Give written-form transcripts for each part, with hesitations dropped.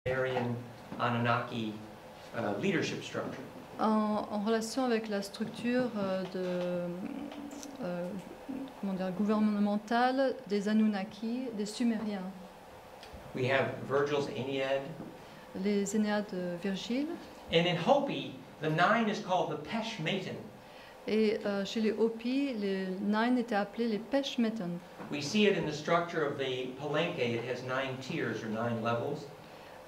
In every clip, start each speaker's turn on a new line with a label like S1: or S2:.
S1: Aryan Anunnaki leadership structure.
S2: En relation avec la structure gouvernementale des Anunnaki, des Sumériens.
S1: We have Virgil's Aeneid.
S2: Les Énéades de Virgile.
S1: And in Hopi, the nine is called the Peshmetan.
S2: Et chez les Hopi, les nine étaient appelés les Peshmetan.
S1: We see it in the structure of the Palenque. It has 9 tiers or 9 levels.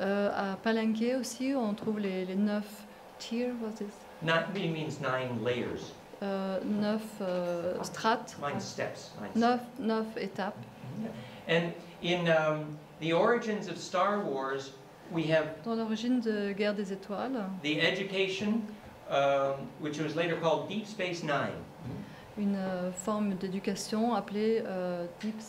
S2: À Palenque aussi, on trouve les 9 tiers.
S1: Not really means 9 layers.
S2: 9 strates.
S1: 9 steps.
S2: 9 étapes.
S1: And in the origins of Star Wars, we have
S2: dans l'origine de Guerre des Étoiles,
S1: the education, which was later called Deep Space Nine.
S2: Une forme d'éducation appelée
S1: Deep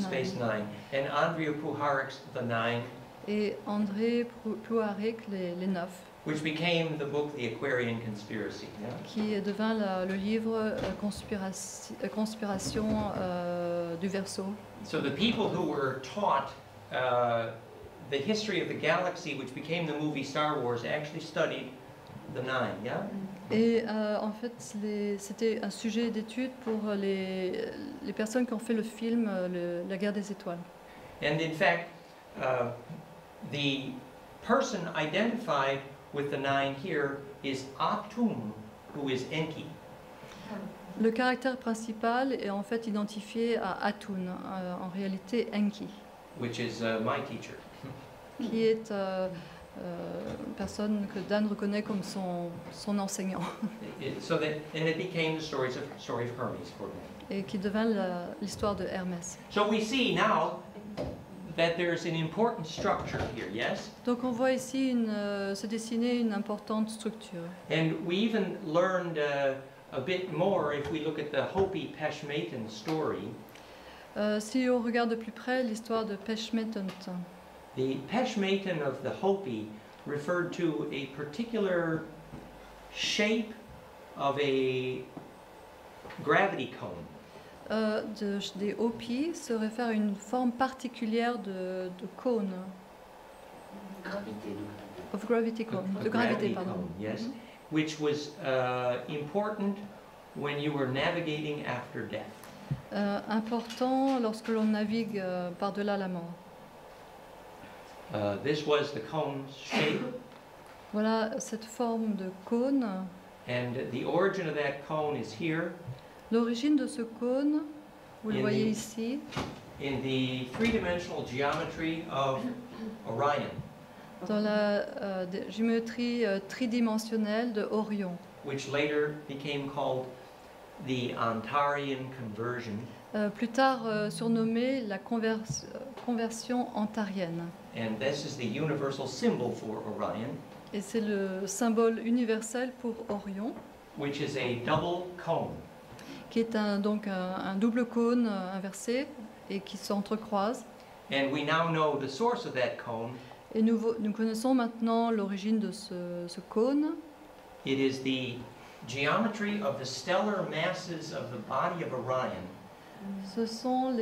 S1: Space Nine. And Andrea Puharich's The Nine.
S2: Et André Puharich les 9.
S1: Which became the book The Aquarian Conspiracy. Yeah?
S2: Qui devint le livre Conspiration du Verseau.
S1: So the people who were taught the history of the galaxy, which became the movie Star Wars, actually studied the Nine, yeah?
S2: Et en fait, c'était un sujet d'étude pour les personnes qui ont fait le film La Guerre des Étoiles.
S1: And in fact, the person identified with the Nine here is Atum, who is Enki.
S2: Le caractère principal est en fait identifié à Atun, en réalité Enki.
S1: Which is my teacher.
S2: Qui est une personne que Dan reconnaît comme son enseignant.
S1: And it became the story of Hermes for them.
S2: Et qui devint l'histoire de Hermès.
S1: So we see now that there's an important structure here, yes?
S2: Donc on voit ici se dessiner une importante structure.
S1: And we even learned a bit more if we look at the Hopi Peshmetan story.
S2: Si on regarde de plus près l'histoire de Peshmetan.
S1: The Peshmetan of the Hopi referred to a particular shape of a gravity cone.
S2: Des Hopi se réfère à une forme particulière de cône. Of gravity cone. De gravité, pardon.
S1: Cone, yes. Which was important when you were navigating after death.
S2: Important lorsque l'on navigue par-delà la mort.
S1: This was the cone's shape.
S2: Voilà cette forme de cône.
S1: And the origin of that cone is here.
S2: L'origine de ce cône, vous le voyez ici.
S1: In the three-dimensional geometry of Orion.
S2: Dans la géométrie tridimensionnelle de Orion.
S1: Which later became called the Antarian conversion.
S2: Plus tard surnommée la conversion antarienne.
S1: And this is the universal symbol for Orion.
S2: Et c'est le symbole universel pour Orion.
S1: Which is a double cone.
S2: Qui est donc un double cône inversé et qui s'entrecroise.
S1: And we now know the source of that cone.
S2: Et nous connaissons maintenant l'origine de ce cône.
S1: It is the geometry of the stellar masses of the body of Orion.
S2: Ce sont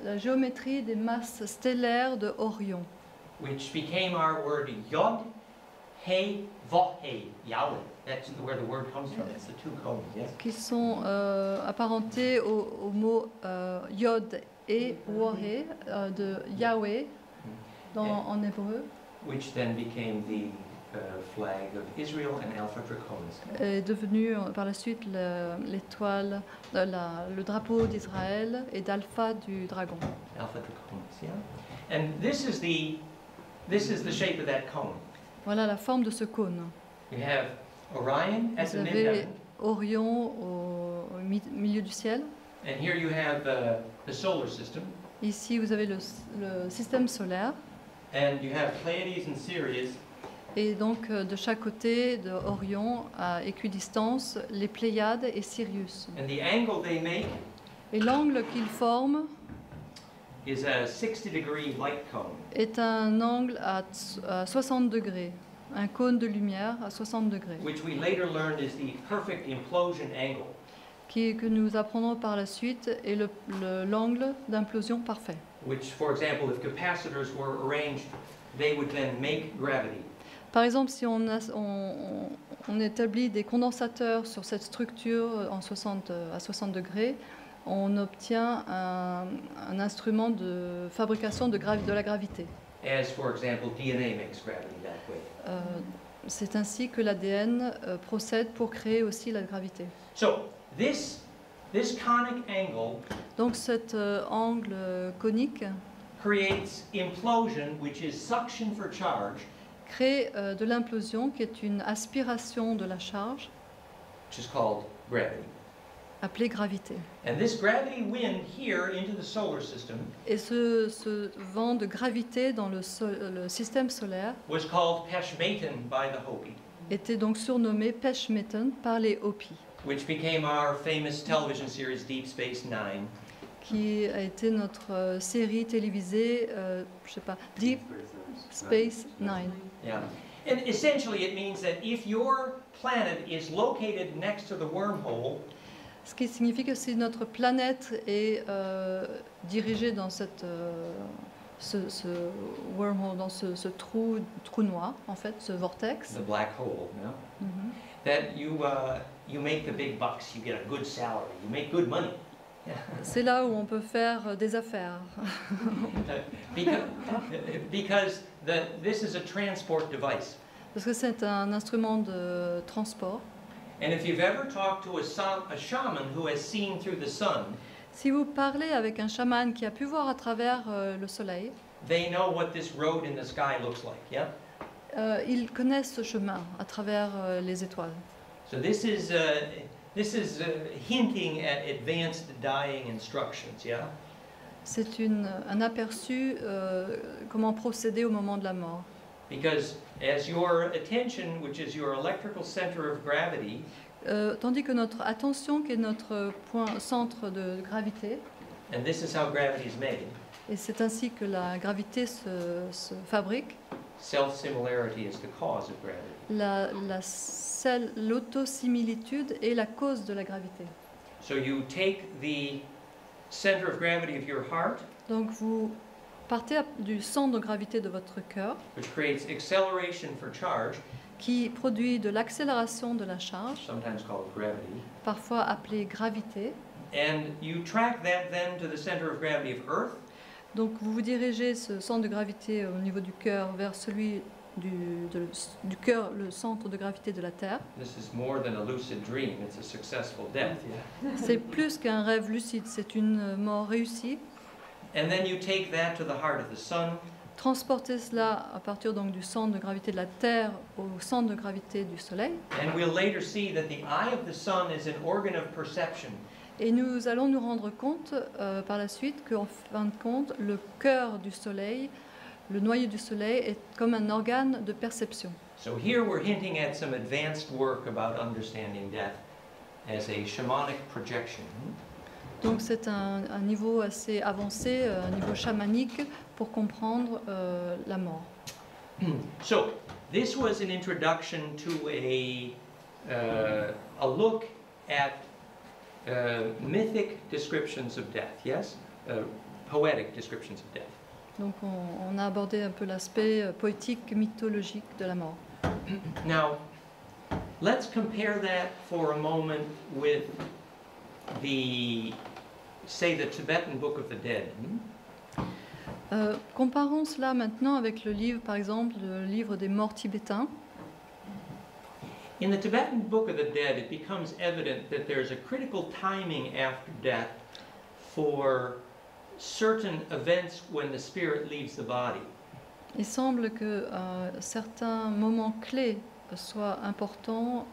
S2: la géométrie des masses stellaires de Orion.
S1: Which became our word Yod, He, Voh, He, Yahweh. That's where the word comes from. It's the two cones, yes?
S2: Qui sont apparentés au mot Yod et Wohe de Yahweh en hébreu.
S1: Which then became the flag of Israel and Alpha Draconis.
S2: Est devenu par la suite l'étoile, le drapeau d'Israël et d'Alpha du dragon.
S1: Alpha Draconis, yeah. And this is the shape of that cone.
S2: Voilà la forme de ce cône.
S1: You have Orion at the midheaven.
S2: Orion au milieu du ciel.
S1: And here you have the solar system.
S2: Ici vous avez le système solaire.
S1: And you have Pleiades and Sirius.
S2: Et donc de chaque côté de Orion à équidistance les Pléiades et Sirius.
S1: And the angle they make
S2: et l'angle qu'ils forment
S1: is a 60-degree light cone.
S2: Est un angle à 60 degrés, un cône de lumière à 60 degrés.
S1: Which we later learned is the perfect implosion angle.
S2: Que nous apprendrons par la suite est l'angle d'implosion parfait.
S1: Which, for example, if capacitors were arranged they would then make gravity.
S2: Par exemple, si on établit des condensateurs sur cette structure à 60 degrés, on obtient un instrument de fabrication de la gravité.
S1: As, for example, DNA makes gravity that way.
S2: C'est ainsi que l'ADN procède pour créer aussi la gravité.
S1: So, this conic angle
S2: Donc cet angle conique
S1: creates implosion, which is suction for charge,
S2: crée de l'implosion, qui est une aspiration de la charge,
S1: which is called gravity.
S2: appelée gravité.
S1: And this gravity wind here into the solar system
S2: Et ce vent de gravité dans le système solaire
S1: was called Peshmetan by the Hopi,
S2: était donc surnommé Peshmetan par les Hopis,
S1: which became our famous television series Deep Space Nine.
S2: qui a été notre série télévisée, je sais pas, Deep Space Nine.
S1: Yeah. And essentially it means that if your planet is located next to the wormhole,
S2: Ce qui signifie que si notre planète est dirigée dans ce wormhole, dans ce trou noir, en fait, ce vortex,
S1: the black hole, yeah, that you make the big bucks, you get a good salary, you make good money.
S2: c'est là où on peut faire des affaires.
S1: because this is a transport device.
S2: Parce que c'est un instrument de transport.
S1: And if you've ever talked to a shaman who has seen through the sun,
S2: Si vous parlez avec un chaman qui a pu voir à travers le soleil,
S1: they know what this road in the sky looks like, yeah?
S2: ils connaissent ce chemin à travers les étoiles.
S1: So this is hinting at advanced dying instructions, yeah?
S2: C'est un aperçu comment procéder au moment de la mort.
S1: Because as your attention, which is your electrical center of gravity,
S2: Tandis que notre attention, qui est notre centre de gravité,
S1: and this is how gravity is made,
S2: et c'est ainsi que la gravité se fabrique,
S1: self-similarity is the cause of gravity.
S2: L'autosimilitude est la cause de la gravité.
S1: So you take the center of gravity of your heart,
S2: Donc vous partez du centre de gravité de votre cœur,
S1: which creates acceleration for charge,
S2: qui produit de l'accélération de la charge,
S1: sometimes called gravity,
S2: parfois appelée gravité.
S1: and you track that then to the center of gravity of Earth,
S2: Donc vous vous dirigez ce centre de gravité au niveau du cœur vers celui du cœur, le centre de gravité de la Terre.
S1: This is more than a lucid dream, it's a successful death. Yeah.
S2: C'est plus qu'un rêve lucide, c'est une mort réussie.
S1: And then you take that to the heart of the sun,
S2: Transporter cela à partir donc du centre de gravité de la Terre au centre de gravité du Soleil.
S1: and we'll later see that the eye of the sun is an organ of perception.
S2: Et nous allons nous rendre compte par la suite qu'en fin de compte, le cœur du Soleil, le noyau du Soleil, est comme un organe de perception.
S1: So here we're hinting at some advanced work about understanding death as a shamanic projection.
S2: Donc c'est un niveau assez avancé, un niveau chamanique pour comprendre la mort.
S1: So this was an introduction to a look at mythic descriptions of death, yes? Poetic descriptions of death.
S2: Donc on a abordé un peu l'aspect poétique, mythologique de la mort.
S1: Now, let's compare that for a moment with say the Tibetan Book of the Dead.
S2: Comparons cela maintenant avec le livre, par exemple, le livre des morts tibétains.
S1: In the Tibetan Book of the Dead, it becomes evident that there's a critical timing after death for certain events when the spirit leaves the body.
S2: Il semble que certains moments clés soient importants